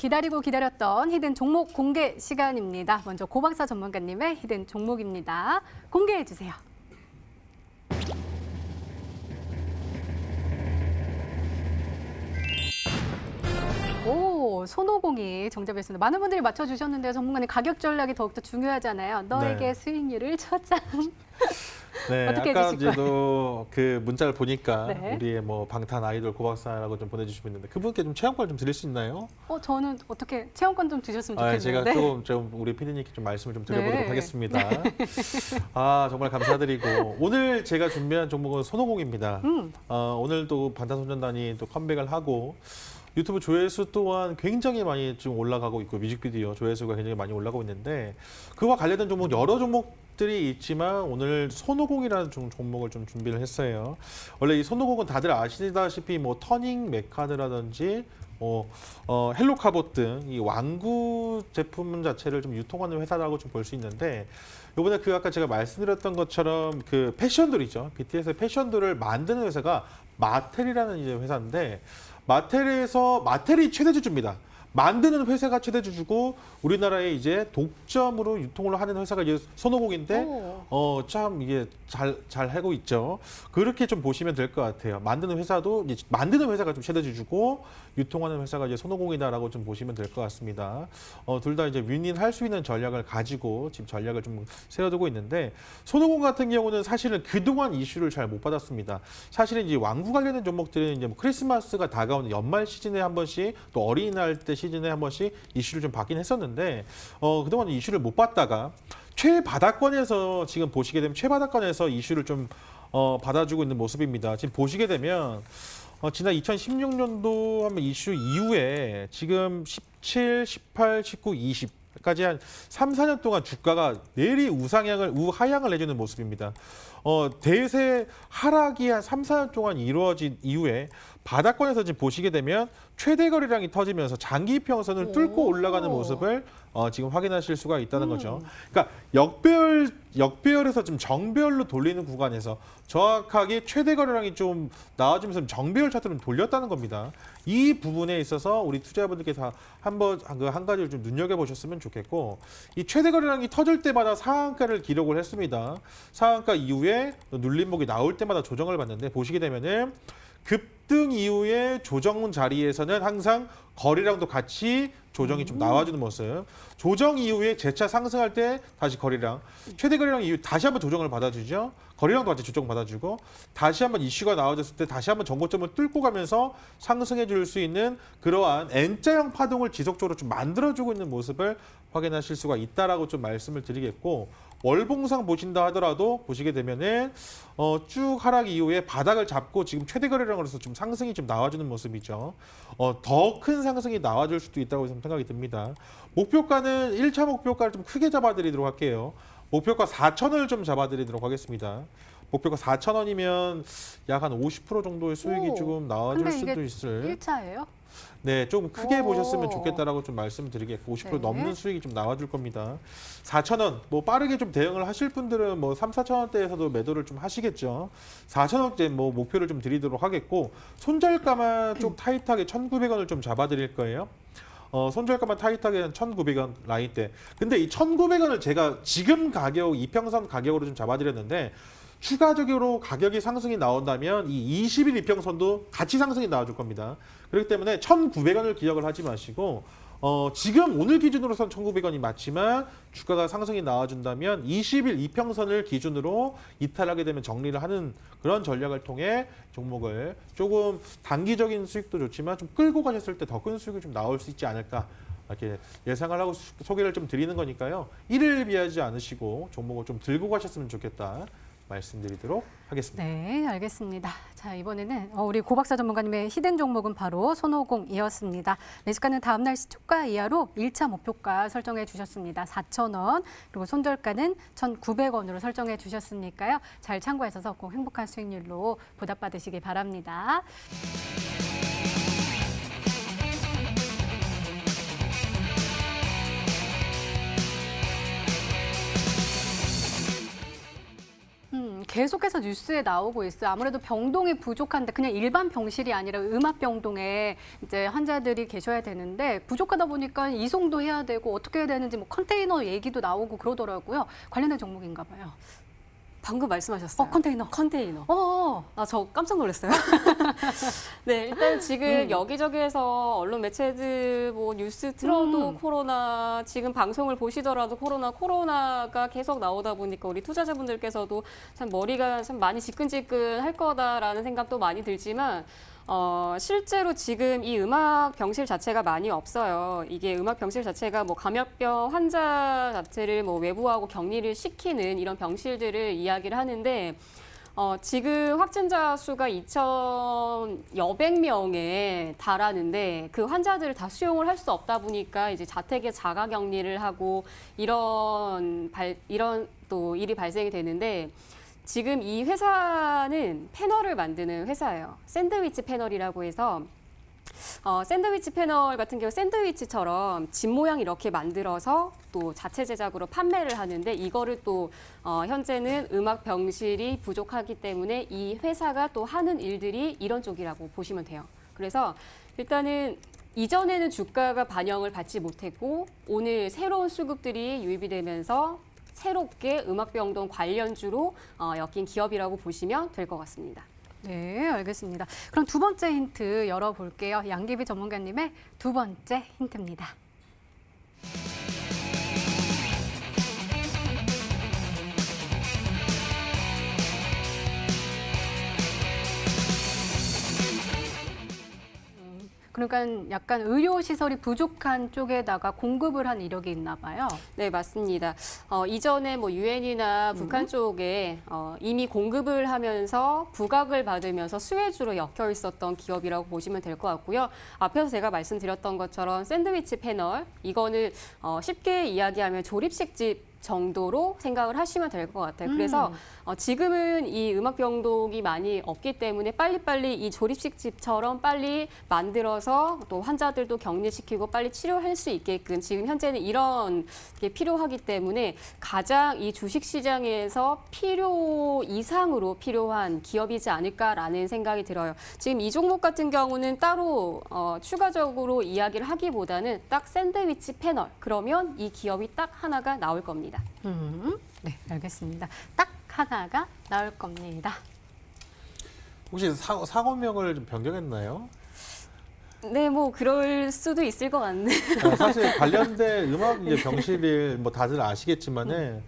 기다리고 기다렸던 히든 종목 공개 시간입니다. 먼저 고박사 전문가님의 히든 종목입니다. 공개해 주세요. 오, 손오공이 정답이었습니다. 많은 분들이 맞춰주셨는데요. 전문가님, 가격 전략이 더욱더 중요하잖아요. 너에게 네. 수익률을 쳤장. 네, 어떻게 아까 해주실 이제도 그 문자를 보니까 네. 우리의 뭐 방탄 아이돌 고박사라고 좀 보내주시고 있는데 그분께 좀 체험권 좀 드릴 수 있나요? 저는 어떻게 체험권 좀 주셨으면 아, 좋겠는데. 제가 좀 우리 피디님께 좀 말씀을 좀 드려보도록 네. 하겠습니다. 아, 정말 감사드리고 오늘 제가 준비한 종목은 손오공입니다. 오늘도 방탄소년단이 또 컴백을 하고 유튜브 조회수 또한 굉장히 많이 지금 올라가고 있고 뮤직비디오 조회수가 굉장히 많이 올라가고 있는데 그와 관련된 종목 여러 종목들이 있지만 오늘 손오공이라는 종목을 좀 준비를 했어요. 원래 이 손오공은 다들 아시다시피 뭐 터닝 메카드라든지 헬로카봇 등 이 완구 제품 자체를 좀 유통하는 회사라고 좀 볼 수 있는데 이번에 그 아까 제가 말씀드렸던 것처럼 그 패션돌이죠. BTS의 패션돌을 만드는 회사가 마텔이라는 이제 회사인데 마텔이 최대주주입니다. 만드는 회사가 최대주주고 우리나라에 이제 독점으로 유통을 하는 회사가 이제 손오공인데 참 이게 잘 하고 있죠. 그렇게 좀 보시면 될 것 같아요. 만드는 회사도 이제 만드는 회사가 좀 최대주주고 유통하는 회사가 이제 손오공이다라고 좀 보시면 될 것 같습니다. 둘 다 이제 윈윈할 수 있는 전략을 가지고 지금 전략을 좀 세워두고 있는데 손오공 같은 경우는 사실은 그동안 이슈를 잘 못 받았습니다. 사실은 이제 왕구 관련된 종목들은 이제 뭐 크리스마스가 다가오는 연말 시즌에 한 번씩 또 어린이날 때 시즌에 한 번씩 이슈를 좀 받긴 했었는데 그동안 이슈를 못 받다가 최바닥권에서 지금 보시게 되면 최바닥권에서 이슈를 좀 받아주고 있는 모습입니다. 지금 보시게 되면 지난 2016년도 한번 이슈 이후에 지금 17, 18, 19, 20까지 한 3, 4년 동안 주가가 내리 우하향을 내주는 모습입니다. 대세 하락이 한 3, 4년 동안 이루어진 이후에 바닥권에서 지금 보시게 되면 최대 거래량이 터지면서 장기 평선을 뚫고 올라가는 모습을 지금 확인하실 수가 있다는 거죠. 그러니까 역배열에서 좀 정배열로 돌리는 구간에서 정확하게 최대 거래량이 좀 나와주면서 정배열 차트로 돌렸다는 겁니다. 이 부분에 있어서 우리 투자자분들께서 한 가지를 좀 눈여겨보셨으면 좋겠고 이 최대 거래량이 터질 때마다 상한가를 기록을 했습니다. 상한가 이후에 눌림목이 나올 때마다 조정을 받는데 보시게 되면은 급등 이후에 조정 자리에서는 항상 거래량도 같이 조정이 좀 나와주는 모습. 조정 이후에 재차 상승할 때 다시 거래량, 최대 거래량 이후 다시 한번 조정을 받아주죠. 거래량도 같이 조정 받아주고 다시 한번 이슈가 나와줬을 때 다시 한번 정고점을 뚫고 가면서 상승해 줄 수 있는 그러한 N자형 파동을 지속적으로 좀 만들어주고 있는 모습을 확인하실 수가 있다라고 좀 말씀을 드리겠고 월봉상 보신다 하더라도 보시게 되면은 쭉 하락 이후에 바닥을 잡고 지금 최대 거래량으로서 좀 상승이 좀 나와주는 모습이죠. 더 큰 상승이 나와줄 수도 있다고 생각이 듭니다. 목표가는 1차 목표가를 좀 크게 잡아드리도록 할게요. 목표가 4,000원을 좀 잡아드리도록 하겠습니다. 목표가 4,000원이면 약 한 50% 정도의 수익이 조금 나와줄 수도 있을. 1차예요? 네, 좀 크게 보셨으면 좋겠다라고 좀 말씀드리겠고 50% 네. 넘는 수익이 좀 나와줄 겁니다. 4,000원, 뭐 빠르게 좀 대응을 하실 분들은 뭐 3, 4,000원대에서도 매도를 좀 하시겠죠. 4,000원대 뭐 목표를 좀 드리도록 하겠고 손절가만 좀 타이트하게 1,900원을 좀 잡아드릴 거예요. 손절가만 타이트하게 한 1,900원 라인대. 근데 이 1,900원을 제가 지금 가격, 이평선 가격으로 좀 잡아드렸는데 추가적으로 가격이 상승이 나온다면 이 20일 이평선도 같이 상승이 나와줄 겁니다. 그렇기 때문에 1,900원을 기억을 하지 마시고 지금 오늘 기준으로선 1,900원이 맞지만 주가가 상승이 나와준다면 20일 이평선을 기준으로 이탈하게 되면 정리를 하는 그런 전략을 통해 종목을 조금 단기적인 수익도 좋지만 좀 끌고 가셨을 때 더 큰 수익이 좀 나올 수 있지 않을까 이렇게 예상을 하고 소개를 좀 드리는 거니까요. 이를 비하지 않으시고 종목을 좀 들고 가셨으면 좋겠다. 말씀드리도록 하겠습니다. 네, 알겠습니다. 자, 이번에는 우리 고박사 전문가님의 히든 종목은 바로 손오공이었습니다. 매수가는 다음 날 시초가 이하로 1차 목표가 설정해 주셨습니다. 4,000원, 그리고 손절가는 1,900원으로 설정해 주셨으니까요. 잘 참고하셔서 꼭 행복한 수익률로 보답받으시기 바랍니다. 계속해서 뉴스에 나오고 있어요. 아무래도 병동이 부족한데 그냥 일반 병실이 아니라 음압 병동에 이제 환자들이 계셔야 되는데 부족하다 보니까 이송도 해야 되고 어떻게 해야 되는지 뭐 컨테이너 얘기도 나오고 그러더라고요. 관련된 종목인가 봐요. 방금 말씀하셨어요. 컨테이너. 컨테이너. 어. 아, 저 깜짝 놀랐어요. 네, 일단 지금 여기저기에서 언론 매체들 뭐 뉴스 틀어도 코로나, 지금 방송을 보시더라도 코로나가 계속 나오다 보니까 우리 투자자분들께서도 참 머리가 참 많이 지끈지끈 할 거다라는 생각도 많이 들지만 실제로 지금 이 음악 병실 자체가 많이 없어요. 이게 음악 병실 자체가 뭐 감염병 환자 자체를 뭐 외부하고 격리를 시키는 이런 병실들을 이야기를 하는데 지금 확진자 수가 2,여백 명에 달하는데 그 환자들을 다 수용을 할 수 없다 보니까 이제 자택에 자가 격리를 하고 이런 또 일이 발생이 되는데 지금 이 회사는 패널을 만드는 회사예요. 샌드위치 패널이라고 해서 샌드위치 패널 같은 경우 샌드위치처럼 집 모양 이렇게 만들어서 또 자체 제작으로 판매를 하는데 이거를 또 현재는 음악 병실이 부족하기 때문에 이 회사가 또 하는 일들이 이런 쪽이라고 보시면 돼요. 그래서 일단은 이전에는 주가가 반영을 받지 못했고 오늘 새로운 수급들이 유입이 되면서 새롭게 음악병동 관련주로 엮인 기업이라고 보시면 될 것 같습니다. 네, 알겠습니다. 그럼 두 번째 힌트 열어볼게요. 양기비 전문가님의 두 번째 힌트입니다. 그러니까 약간 의료시설이 부족한 쪽에다가 공급을 한 이력이 있나 봐요. 네, 맞습니다. 이전에 뭐 유엔이나 북한 쪽에 이미 공급을 하면서 부각을 받으면서 수혜주로 엮여 있었던 기업이라고 보시면 될 것 같고요. 앞에서 제가 말씀드렸던 것처럼 샌드위치 패널, 이거는 쉽게 이야기하면 조립식집 정도로 생각을 하시면 될 것 같아요. 그래서 지금은 이 음악병동이 많이 없기 때문에 빨리빨리 이 조립식 집처럼 빨리 만들어서 또 환자들도 격리시키고 빨리 치료할 수 있게끔 지금 현재는 이런 게 필요하기 때문에 가장 이 주식시장에서 필요 이상으로 필요한 기업이지 않을까라는 생각이 들어요. 지금 이 종목 같은 경우는 따로 추가적으로 이야기를 하기보다는 딱 샌드위치 패널, 그러면 이 기업이 딱 하나가 나올 겁니다. 네, 알겠습니다. 딱 하나가 나올 겁니다. 혹시 상호명을 좀 변경했나요? 네, 뭐 그럴 수도 있을 것 같네요. 사실 관련된 음악 이제 병실을 뭐 다들 아시겠지만은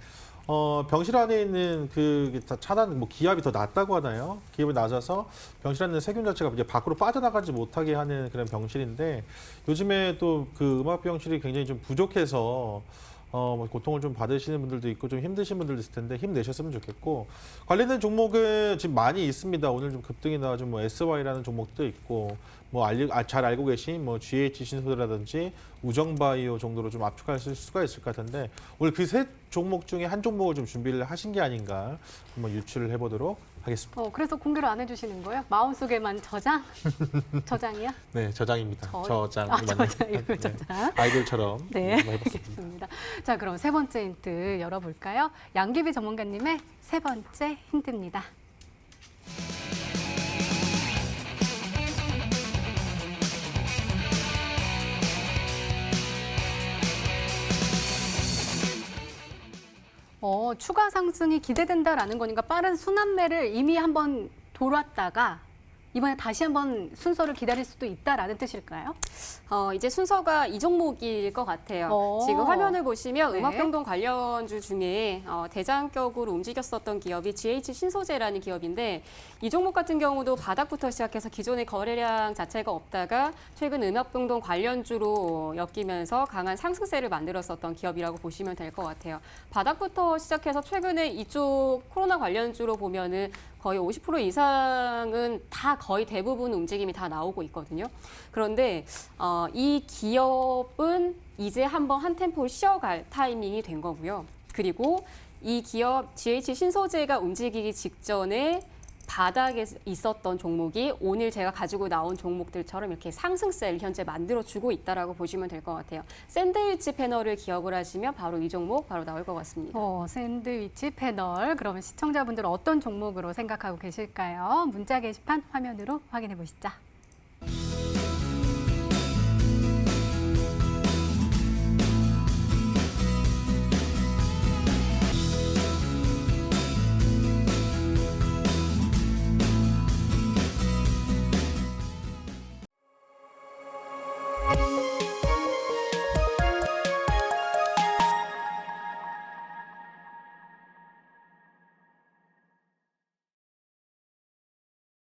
병실 안에 있는 그 차단 뭐 기압이 더 낮다고 하나요? 기압이 낮아서 병실 안에 있는 세균 자체가 이제 밖으로 빠져나가지 못하게 하는 그런 병실인데 요즘에 또 그 음악 병실이 굉장히 좀 부족해서 고통을 좀 받으시는 분들도 있고 좀 힘드신 분들도 있을 텐데 힘내셨으면 좋겠고 관련된 종목은 지금 많이 있습니다. 오늘 좀 급등이 나와준 뭐 SY라는 종목도 있고 뭐 잘 알고 계신 뭐 GH 신소재라든지 우정바이오 정도로 좀 압축할 수가 있을 것 같은데 오늘 그 세 종목 중에 한 종목을 좀 준비를 하신 게 아닌가 한번 유추를 해보도록 하겠습니다. 그래서 공개를 안 해주시는 거예요? 마음속에만 저장? 저장이요? 네, 저장입니다. 저장. 저장이고 네. 저장. 아이돌처럼 네, 한번 해봤습니다. 알겠습니다. 자, 그럼 세 번째 힌트 열어볼까요? 양기비 전문가님의 세 번째 힌트입니다. 추가 상승이 기대된다라는 거니까 빠른 순환매를 이미 한번 돌았다가 이번에 다시 한번 순서를 기다릴 수도 있다라는 뜻일까요? 이제 순서가 이 종목일 것 같아요. 지금 화면을 보시면 네. 음악병동 관련주 중에 대장격으로 움직였었던 기업이 GH 신소재라는 기업인데 이 종목 같은 경우도 바닥부터 시작해서 기존의 거래량 자체가 없다가 최근 음악병동 관련주로 엮이면서 강한 상승세를 만들었었던 기업이라고 보시면 될 것 같아요. 바닥부터 시작해서 최근에 이쪽 코로나 관련주로 보면은 거의 50% 이상은 다 거의 대부분 움직임이 다 나오고 있거든요. 그런데 이 기업은 이제 한번 한 템포 쉬어갈 타이밍이 된 거고요. 그리고 이 기업 GH 신소재가 움직이기 직전에 바닥에 있었던 종목이 오늘 제가 가지고 나온 종목들처럼 이렇게 상승세를 현재 만들어주고 있다라고 보시면 될 것 같아요. 샌드위치 패널을 기억을 하시면 바로 이 종목 바로 나올 것 같습니다. 샌드위치 패널. 그러면 시청자분들은 어떤 종목으로 생각하고 계실까요? 문자 게시판 화면으로 확인해 보시죠.